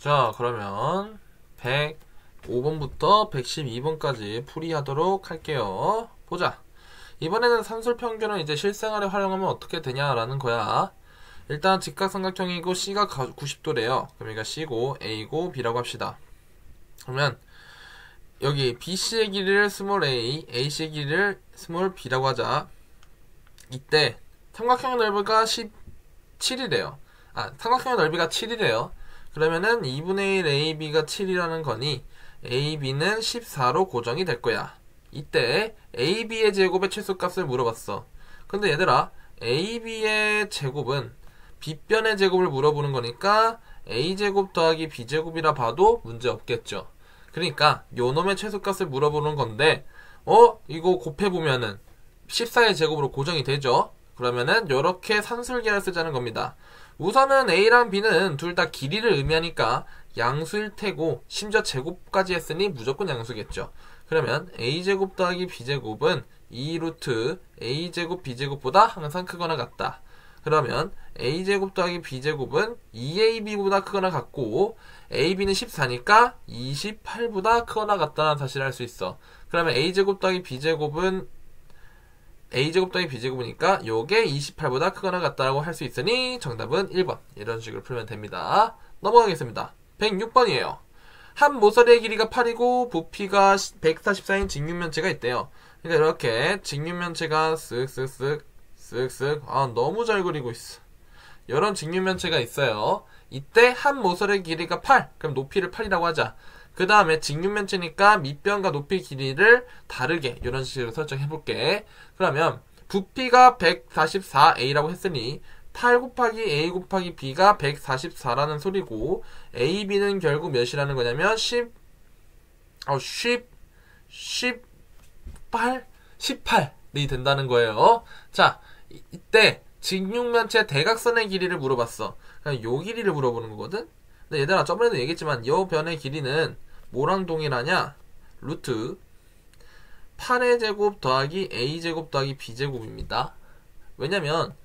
자, 그러면 105번부터 112번까지 풀이하도록 할게요. 보자. 이번에는 산술평균을 이제 실생활에 활용하면 어떻게 되냐라는 거야. 일단 직각삼각형이고 C가 90도래요. 그럼 여기가 C고 A고 B라고 합시다. 그러면 여기 BC의 길이를 스몰 a, AC의 길이를 스몰 b라고 하자. 이때 삼각형의 넓이가 17이래요. 삼각형의 넓이가 7이래요. 그러면은 2분의 1 AB가 7이라는 거니 AB는 14로 고정이 될 거야. 이때 AB의 제곱의 최소값을 물어봤어. 근데 얘들아, AB의 제곱은 B변의 제곱을 물어보는 거니까 A제곱 더하기 B제곱이라 봐도 문제 없겠죠. 그러니까 요 놈의 최소값을 물어보는 건데 이거 곱해보면은 14의 제곱으로 고정이 되죠. 그러면은 요렇게 산술계를 쓰자는 겁니다. 우선은 A랑 B는 둘 다 길이를 의미하니까 양수일 테고 심지어 제곱까지 했으니 무조건 양수겠죠. 그러면 A제곱 더하기 B제곱은 2루트 A제곱 B제곱보다 항상 크거나 같다. 그러면 A제곱 더하기 B제곱은 2AB보다 크거나 같고 AB는 14니까 28보다 크거나 같다는 사실을 알 수 있어. 그러면 A제곱 더하기 B제곱은 A제곱 더하기 B제곱이니까 요게 28보다 크거나 같다라고 할 수 있으니 정답은 1번. 이런 식으로 풀면 됩니다. 넘어가겠습니다. 106번이에요. 한 모서리의 길이가 8이고 부피가 144인 직육면체가 있대요. 그러니까 이렇게 직육면체가 쓱쓱쓱 너무 잘 그리고 있어. 이런 직육면체가 있어요. 이때 한 모서리의 길이가 8. 그럼 높이를 8이라고 하자. 그 다음에 직육면체니까 밑변과 높이 길이를 다르게 이런 식으로 설정해볼게. 그러면 부피가 144A라고 했으니 8 곱하기 A 곱하기 B가 144라는 소리고 AB는 결국 몇이라는 거냐면 18이 된다는 거예요. 자, 이때 직육면체 대각선의 길이를 물어봤어. 그냥 요 길이를 물어보는 거거든. 근데 얘들아, 저번에도 얘기했지만 요 변의 길이는 뭐랑 동일하냐? 루트 8의 제곱 더하기 A제곱 더하기 B제곱입니다. 왜냐면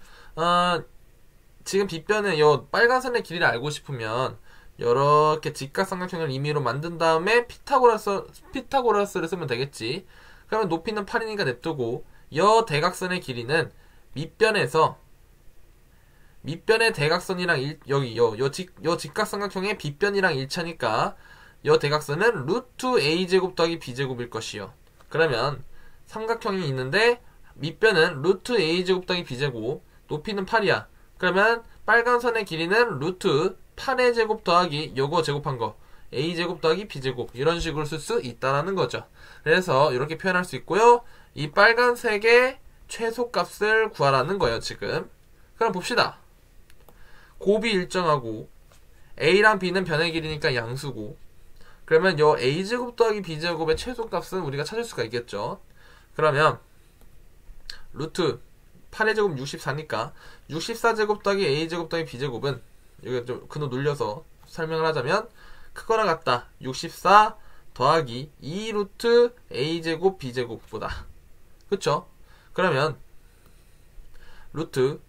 지금 빗변의 요 빨간 선의 길이를 알고 싶으면 이렇게 직각삼각형을 임의로 만든 다음에 피타고라스를 쓰면 되겠지. 그러면 높이는 8이니까 냅두고 요 대각선의 길이는 밑변의 대각선이랑 요 직각삼각형의 빗변이랑 일치하니까 요 대각선은 루트 A제곱 더하기 B제곱일 것이요. 그러면 삼각형이 있는데 밑변은 루트 A제곱 더하기 B제곱, 높이는 8이야. 그러면 빨간 선의 길이는 루트 8의 제곱 더하기 요거 제곱한 거 A제곱 더하기 B제곱, 이런 식으로 쓸 수 있다라는 거죠. 그래서 이렇게 표현할 수 있고요. 이 빨간색의 최소값을 구하라는 거예요, 지금. 그럼 봅시다. 곱이 일정하고 A랑 B는 변의 길이니까 양수고, 그러면 요 A제곱 더하기 B제곱의 최소값은 우리가 찾을 수가 있겠죠. 그러면 루트 8의 제곱 64니까 64제곱 더하기 A제곱 더하기 B제곱은, 여기 좀 근호 눌려서 설명을 하자면 크거나 같다. 64 더하기 2루트 A제곱 B제곱보다. 그쵸? 그러면 루트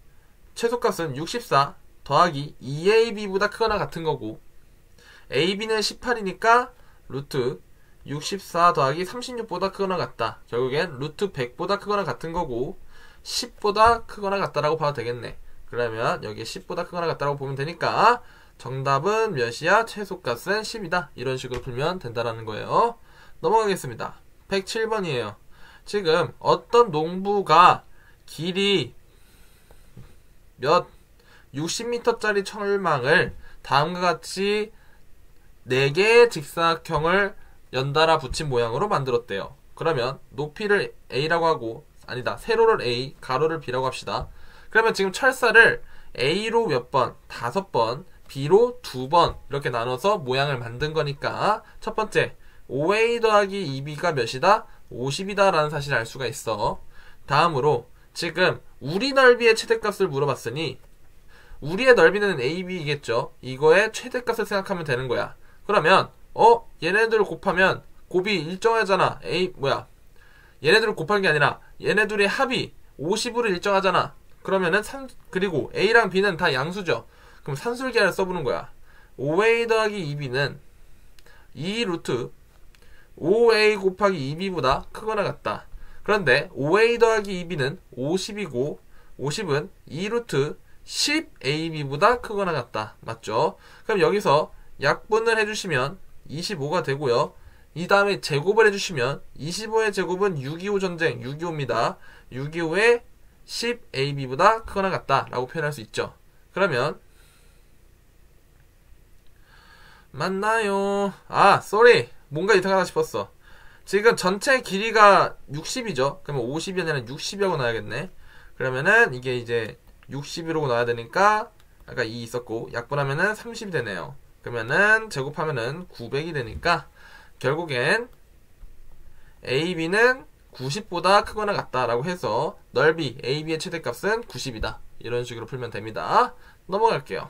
최소값은 64 더하기 2AB보다 크거나 같은 거고, AB는 18이니까 루트 64 더하기 36보다 크거나 같다. 결국엔 루트 100보다 크거나 같은 거고 10보다 크거나 같다라고 봐도 되겠네. 그러면 여기에 10보다 크거나 같다라고 보면 되니까 정답은 몇이야? 최소값은 10이다. 이런 식으로 풀면 된다라는 거예요. 넘어가겠습니다. 107번이에요. 지금 어떤 농부가 길이 60m짜리 철망을 다음과 같이 4개의 직사각형을 연달아 붙인 모양으로 만들었대요. 그러면 높이를 A라고 하고, 세로를 A, 가로를 B라고 합시다. 그러면 지금 철사를 A로 몇 번? 5번, B로 2번 이렇게 나눠서 모양을 만든 거니까 첫 번째 5A 더하기 2B가 몇이다? 50이다 라는 사실을 알 수가 있어. 다음으로 지금 우리 넓이의 최대값을 물어봤으니 우리의 넓이는 AB이겠죠. 이거의 최대값을 생각하면 되는 거야. 그러면 얘네들을 곱하면 곱이 일정하잖아. 얘네들을 곱한 게 아니라 얘네들의 합이 50으로 일정하잖아. 그러면은 그리고 A랑 B는 다 양수죠. 그럼 산술계를 써보는 거야. 5a 더하기 2b는 2 루트 5a 곱하기 2b보다 크거나 같다. 그런데 5a 더하기 2b는 50이고 50은 2 루트 10ab보다 크거나 같다. 맞죠? 그럼 여기서 약분을 해주시면 25가 되고요. 이 다음에 제곱을 해주시면 25의 제곱은 6.25 전쟁 6.25입니다. 6.25의 10ab보다 크거나 같다 라고 표현할 수 있죠. 그러면 맞나요? 아, 쏘리. 뭔가 이상하다 싶었어. 지금 전체 길이가 60이죠. 그러면 50이 아니라 60이라고 나와야겠네. 그러면은 이게 이제 60이라고 나와야 되니까 아까 2 있었고 약분하면은 30이 되네요. 그러면은 제곱하면은 900이 되니까 결국엔 AB는 90보다 크거나 같다라고 해서 넓이 AB의 최대값은 90이다. 이런 식으로 풀면 됩니다. 넘어갈게요.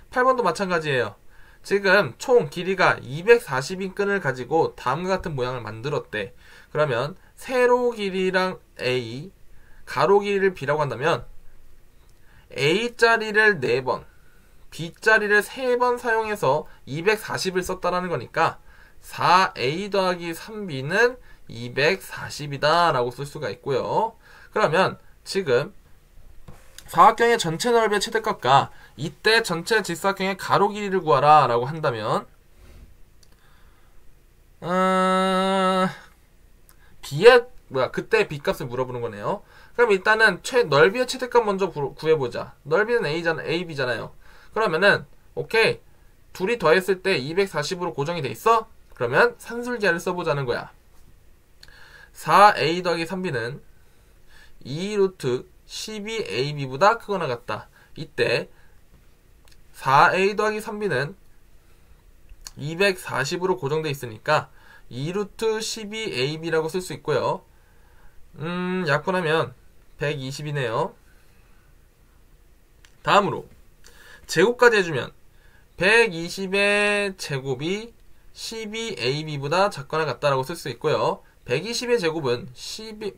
8번도 마찬가지예요. 지금 총 길이가 240인 끈을 가지고 다음과 같은 모양을 만들었대. 그러면 세로 길이랑 A, 가로 길이를 B라고 한다면 A자리를 4번, B자리를 3번 사용해서 240을 썼다라는 거니까 4A 더하기 3B는 240이다 라고 쓸 수가 있고요. 그러면 지금 사각형의 전체 넓이의 최대값과 이때 전체 직사각형의 가로 길이를 구하라 라고 한다면 그때 B값을 물어보는 거네요. 그럼 일단은 넓이의 최대값 먼저 구해보자. 넓이는 AB잖아요. 그러면은 오케이, 둘이 더했을 때 240으로 고정이 돼 있어? 그러면 산술기하를 써보자는 거야. 4A 더하기 3B는 2 루트 12AB보다 크거나 같다. 이때 4A 더하기 3B는 240으로 고정되어 있으니까 2 루트 12AB라고 쓸 수 있고요. 약분하면 120이네요. 다음으로 제곱까지 해주면 120의 제곱이 12AB보다 작거나 같다라고 쓸 수 있고요. 120의 제곱은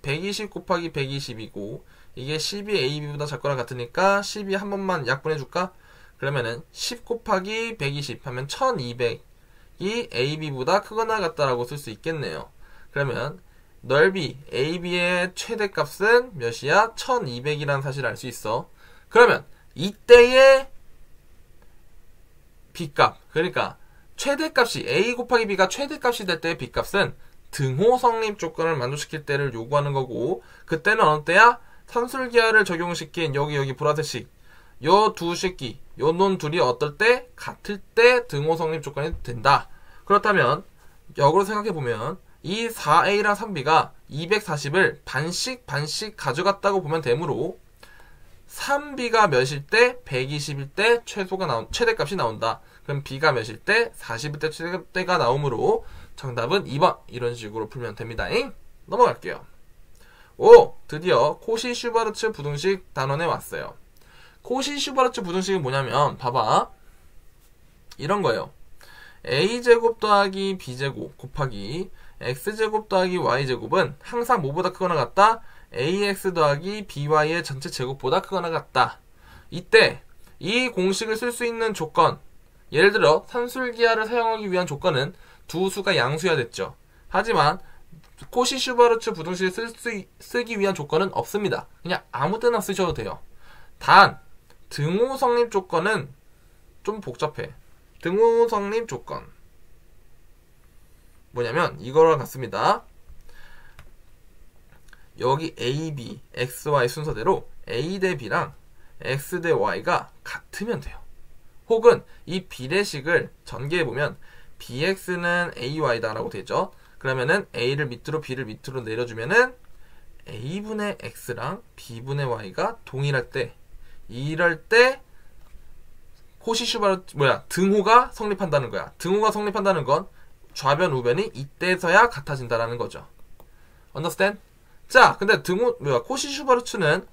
120 곱하기 120이고 이게 12AB보다 작거나 같으니까 12 한 번만 약분해줄까? 그러면은 10 곱하기 120 하면 1200이 AB보다 크거나 같다라고 쓸 수 있겠네요. 그러면 넓이 AB의 최대값은 몇이야? 1200이라는 사실을 알 수 있어. 그러면 이때의 B값, 그러니까 최대값이 A 곱하기 B가 최대값이 될 때의 B값은 등호 성립 조건을 만족시킬 때를 요구하는 거고, 그때는 어느 때야? 산술기하를 적용시킨 여기 보라색식 요 두 새끼, 요 놈 둘이 어떨 때? 같을 때 등호 성립 조건이 된다. 그렇다면 역으로 생각해보면 이 4A랑 3B가 240을 반씩 가져갔다고 보면 되므로 3B가 몇일 때? 120일 때 최대값이 나온다. 그럼 B가 몇일 때? 40일 때 최대가 나오므로 정답은 2번. 이런 식으로 풀면 됩니다. 넘어갈게요. 오! 드디어 코시-슈바르츠 부등식 단원에 왔어요. 코시-슈바르츠 부등식은 뭐냐면 봐봐. 이런 거예요. a제곱 더하기 b제곱 곱하기 x제곱 더하기 y제곱은 항상 뭐보다 크거나 같다? ax 더하기 by의 전체 제곱보다 크거나 같다. 이때 이 공식을 쓸 수 있는 조건, 예를 들어 산술기하를 사용하기 위한 조건은 두 수가 양수여야 됐죠. 하지만 코시-슈바르츠 부등식을 쓰기 위한 조건은 없습니다. 그냥 아무 때나 쓰셔도 돼요. 단 등호 성립 조건은 좀 복잡해. 등호 성립 조건 뭐냐면 이거랑 같습니다. 여기 A, B, X, Y 순서대로 A 대 B랑 X 대 Y가 같으면 돼요. 혹은 이 비례식을 전개해보면 BX는 AY다 라고 되죠. 그러면은 A를 밑으로 B를 밑으로 내려주면은 A분의 X랑 B분의 Y가 동일할 때, 이럴 때 코시-슈바르츠 등호가 성립한다는 거야. 등호가 성립한다는 건 좌변 우변이 이때서야 같아진다라는 거죠. Understand? 자, 근데 코시-슈바르츠는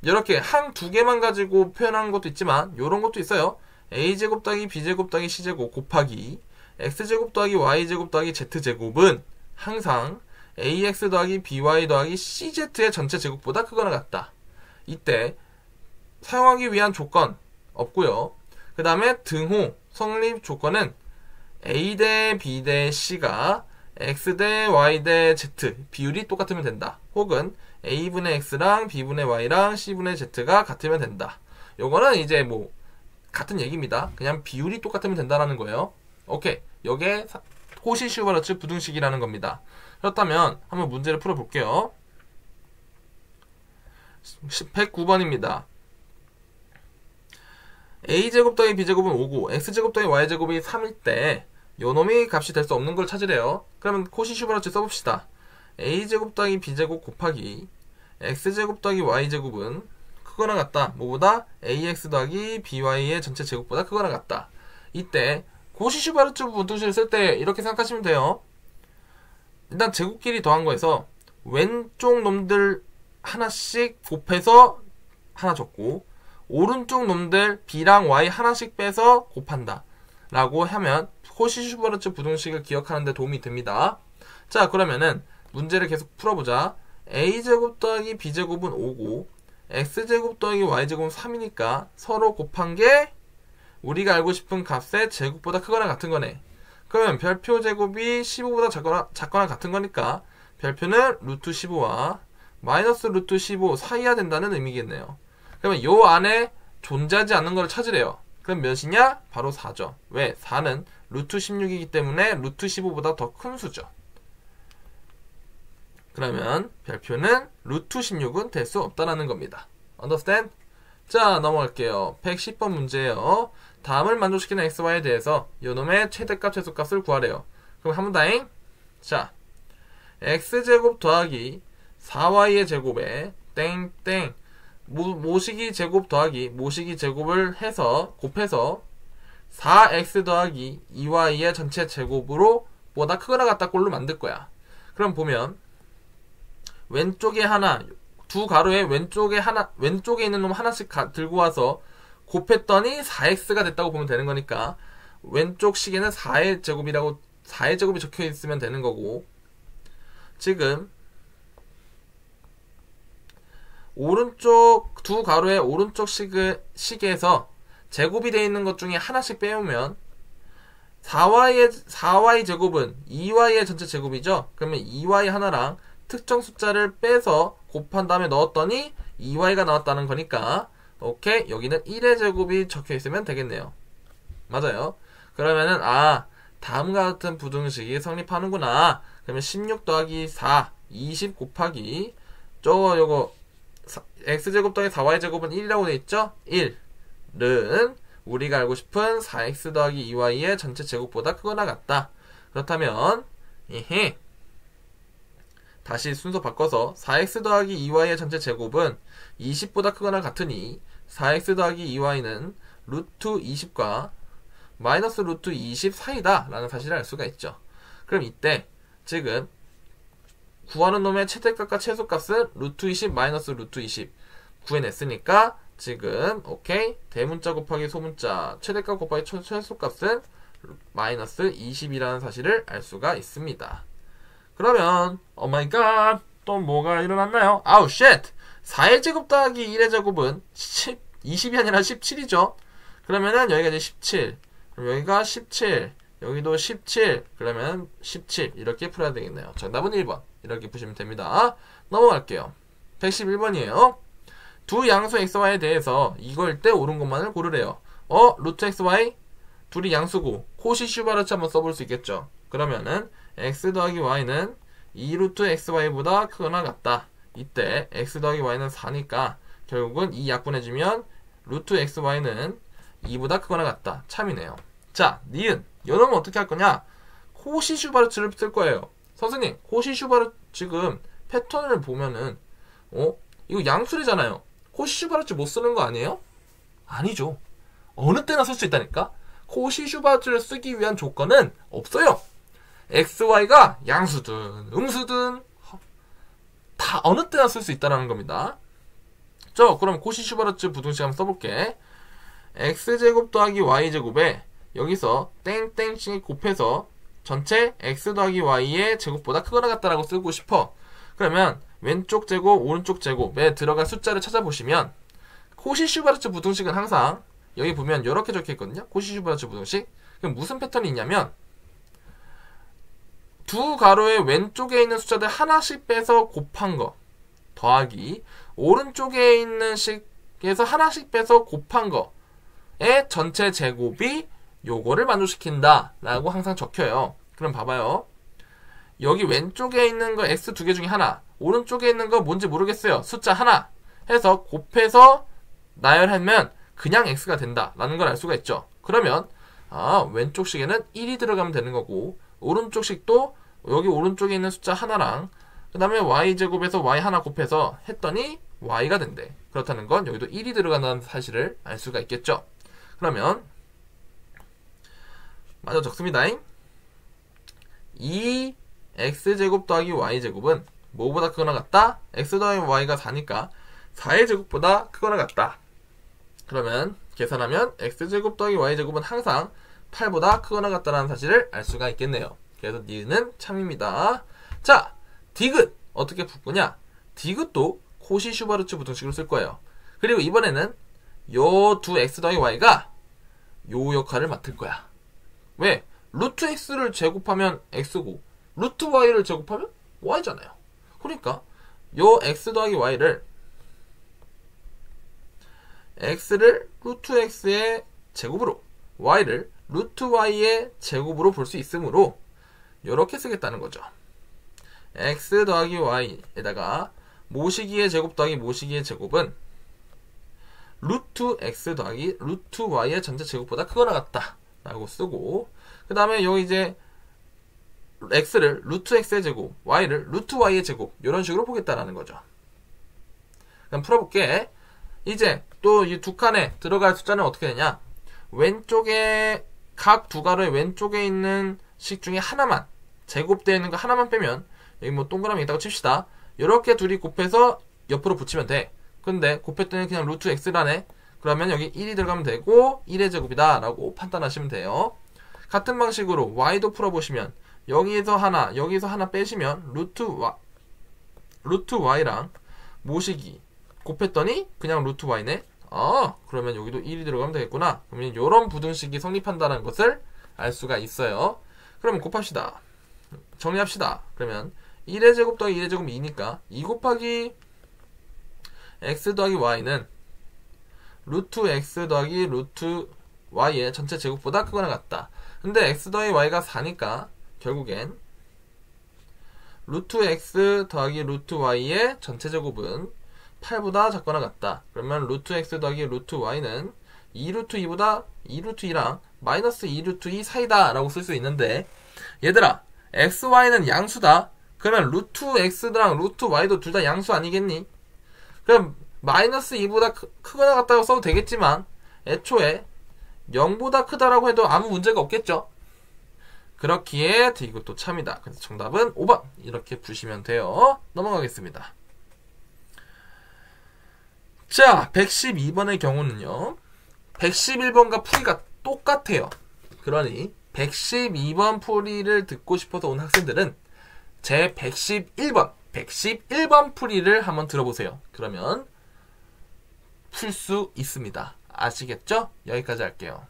이렇게 항 두 개만 가지고 표현하는 것도 있지만 요런 것도 있어요. a제곱 더하기 b제곱 더하기 c제곱 곱하기 x제곱 더하기 y제곱 더하기 z제곱은 항상 ax 더하기 by 더하기 cz의 전체 제곱보다 크거나 같다. 이때 사용하기 위한 조건 없고요. 그 다음에 등호 성립 조건은 A 대 B 대 C가 X 대 Y 대 Z 비율이 똑같으면 된다. 혹은 A분의 X랑 B분의 Y랑 C분의 Z가 같으면 된다. 요거는 이제 뭐 같은 얘기입니다. 그냥 비율이 똑같으면 된다라는 거예요. 오케이. 요게 코시-슈바르츠 부등식이라는 겁니다. 그렇다면 한번 문제를 풀어볼게요. 109번입니다. A제곱 더하기 B제곱은 5고 X제곱 더하기 Y제곱이 3일 때 요놈이 값이 될 수 없는 걸 찾으래요. 그러면 코시-슈바르츠 써봅시다. A제곱 더하기 B제곱 곱하기 X제곱 더하기 Y제곱은 크거나 같다. 뭐보다? AX 더하기 BY의 전체 제곱보다 크거나 같다. 이때 코시-슈바르츠 부등식을 쓸 때 이렇게 생각하시면 돼요. 일단 제곱끼리 더한 거에서 왼쪽 놈들 하나씩 곱해서 하나 적고 오른쪽 놈들 B랑 Y 하나씩 빼서 곱한다 라고 하면 코시-슈바르츠 부등식을 기억하는 데 도움이 됩니다. 자, 그러면은 문제를 계속 풀어보자. A제곱 더하기 B제곱은 5고 X제곱 더하기 Y제곱은 3이니까 서로 곱한 게 우리가 알고 싶은 값의 제곱보다 크거나 같은 거네. 그러면 별표 제곱이 15보다 작거나 같은 거니까 별표는 루트 15와 마이너스 루트 15 사이야 된다는 의미겠네요. 그러면 요 안에 존재하지 않는 걸 찾으래요. 그럼 몇이냐? 바로 4죠. 왜? 4는 루트 16이기 때문에 루트 15보다 더 큰 수죠. 그러면 별표는 루트 16은 될 수 없다라는 겁니다. Understand? 자, 넘어갈게요. 110번 문제예요. 다음을 만족시키는 xy에 대해서 요놈의 최대값, 최소값을 구하래요. 그럼 한번 다잉. 자, x제곱 더하기 4y의 제곱에 땡땡 모시기 제곱 더하기 모시기 제곱을 해서 곱해서 4x 더하기 2y의 전체 제곱으로 보다 크거나 같다 꼴로 만들 거야. 그럼 보면 왼쪽에 하나, 두 가로에 왼쪽에 있는 놈 하나씩 들고 와서 곱했더니 4x가 됐다고 보면 되는 거니까 왼쪽 식에는 4의 제곱이 적혀 있으면 되는 거고, 지금 오른쪽 두 가로의 오른쪽 식에서 제곱이 되어 있는 것 중에 하나씩 빼오면 4y 제곱은 2y의 전체 제곱이죠. 그러면 2y 하나랑 특정 숫자를 빼서 곱한 다음에 넣었더니 2y가 나왔다는 거니까 오케이, 여기는 1의 제곱이 적혀 있으면 되겠네요. 맞아요. 그러면은 다음과 같은 부등식이 성립하는구나. 그러면 16 더하기 4 20 곱하기 요거 x제곱 더하기 4y제곱은 1이라고 되어있죠? 1은 우리가 알고 싶은 4x 더하기 2y의 전체 제곱보다 크거나 같다. 그렇다면 다시 순서 바꿔서 4x 더하기 2y의 전체 제곱은 20보다 크거나 같으니 4x 더하기 2y는 루트 20과 마이너스 루트 20 사이다 라는 사실을 알 수가 있죠. 그럼 이때 지금 구하는 놈의 최대값과 최소값은 루트 20 마이너스 루트 20 구해냈으니까 지금 오케이, 대문자 곱하기 소문자 최대값 곱하기 최소값은 마이너스 20이라는 사실을 알 수가 있습니다. 그러면 오마이갓, 또 뭐가 일어났나요? 아우 쉣! 4의 제곱 더하기 1의 제곱은 20이 아니라 17이죠. 그러면은 여기가 이제 17, 그럼 여기가 17, 여기도 17, 그러면 17 이렇게 풀어야 되겠네요. 정답은 1번 이렇게 푸시면 됩니다. 넘어갈게요. 111번이에요. 두 양수 xy에 대해서 이거일 때 옳은 것만을 고르래요. 루트 xy 둘이 양수고 코시-슈바르츠 한번 써볼 수 있겠죠. 그러면은 x 더하기 y는 2루트 xy보다 크거나 같다. 이때 x 더하기 y는 4니까 결국은 2 약분해주면 루트 xy는 2보다 크거나 같다. 참이네요. 자, 니은 여러분 어떻게 할 거냐? 코시-슈바르츠를 쓸 거예요. 선생님, 코시-슈바르츠 지금 패턴을 보면은 이거 양수래잖아요. 코시-슈바르츠 못 쓰는 거 아니에요? 아니죠. 어느 때나 쓸 수 있다니까? 코시-슈바르츠를 쓰기 위한 조건은 없어요. xy가 양수든 음수든 다 어느 때나 쓸 수 있다는 겁니다. 그럼 코시-슈바르츠 부등식 한번 써볼게. x제곱 더하기 y제곱에 여기서 땡땡씩 곱해서 전체 x 더하기 y의 제곱보다 크거나 같다라고 쓰고 싶어. 그러면 왼쪽 제곱, 오른쪽 제곱에 들어간 숫자를 찾아보시면 코시-슈바르츠 부등식은 항상 여기 보면 이렇게 적혀있거든요. 코시-슈바르츠 부등식. 그럼 무슨 패턴이 있냐면 두 가로의 왼쪽에 있는 숫자들 하나씩 빼서 곱한 거 더하기 오른쪽에 있는 식에서 하나씩 빼서 곱한 거의 전체 제곱이 요거를 만족시킨다 라고 항상 적혀요. 그럼 봐봐요. 여기 왼쪽에 있는 거 x 두 개 중에 하나, 오른쪽에 있는 거 뭔지 모르겠어요. 숫자 하나 해서 곱해서 나열하면 그냥 x가 된다 라는 걸 알 수가 있죠. 그러면 왼쪽 식에는 1이 들어가면 되는 거고, 오른쪽 식도 여기 오른쪽에 있는 숫자 하나랑 그 다음에 y제곱에서 y 하나 곱해서 했더니 y가 된대. 그렇다는 건 여기도 1이 들어간다는 사실을 알 수가 있겠죠. 그러면 마저 적습니다. 2x제곱 더하기 y제곱은 뭐보다 크거나 같다? x 더하기 y가 4니까 4의 제곱보다 크거나 같다. 그러면 계산하면 x제곱 더하기 y제곱은 항상 8보다 크거나 같다는 사실을 알 수가 있겠네요. 그래서 니은은 참입니다. 자, 디귿 어떻게 풀 거냐? 디귿도 코시-슈바르츠 부등식으로 쓸 거예요. 그리고 이번에는 요 두 x 더하기 y가 요 역할을 맡을 거야. 왜? 루트 x를 제곱하면 x고 루트 y를 제곱하면 y잖아요. 그러니까 요 x 더하기 y를 x를 루트 x의 제곱으로 y를 루트 y의 제곱으로 볼 수 있으므로 이렇게 쓰겠다는 거죠. x 더하기 y에다가 모시기의 제곱 더하기 모시기의 제곱은 루트 x 더하기 루트 y의 전체 제곱보다 크거나 같다 라고 쓰고, 그 다음에 여기 이제 x를 루트 x의 제곱, y를 루트 y의 제곱 이런 식으로 보겠다라는 거죠. 그럼 풀어볼게. 이제 또 이 두 칸에 들어갈 숫자는 어떻게 되냐? 왼쪽에 각 두 가로의 왼쪽에 있는 식 중에 하나만 제곱되어 있는 거 하나만 빼면, 여기 뭐 동그라미 있다고 칩시다. 이렇게 둘이 곱해서 옆으로 붙이면 돼. 근데 곱했더니 그냥 루트 x라네. 그러면 여기 1이 들어가면 되고 1의 제곱이다 라고 판단하시면 돼요. 같은 방식으로 y도 풀어보시면 여기서 하나 빼시면 루트 y랑 모시기 곱했더니 그냥 루트 y네. 그러면 여기도 1이 들어가면 되겠구나. 그러면 이런 부등식이 성립한다는 것을 알 수가 있어요. 그럼 곱합시다. 정리합시다. 그러면 1의 제곱 더하기 1의 제곱 2니까 2 곱하기 x 더하기 y는 루트 x 더하기 루트 y의 전체 제곱보다 크거나 같다. 근데 x 더하기 y가 4니까 결국엔 루트 x 더하기 루트 y의 전체 제곱은 8보다 작거나 같다. 그러면 루트 x 더하기 루트 y는 2루트 2보다 2루트 2랑 마이너스 2루트 2 사이다 라고 쓸 수 있는데, 얘들아 x, y는 양수다. 그러면 루트 x랑 루트 y도 둘 다 양수 아니겠니? 그럼 마이너스 2보다 크거나 같다고 써도 되겠지만 애초에 0보다 크다라고 해도 아무 문제가 없겠죠. 그렇기에 이것도 참이다. 그래서 정답은 5번 이렇게 푸시면 돼요. 넘어가겠습니다. 자, 112번의 경우는요, 111번과 풀이가 똑같아요. 그러니 112번 풀이를 듣고 싶어서 온 학생들은 제 111번 풀이를 한번 들어보세요. 그러면 풀 수 있습니다. 아시겠죠? 여기까지 할게요.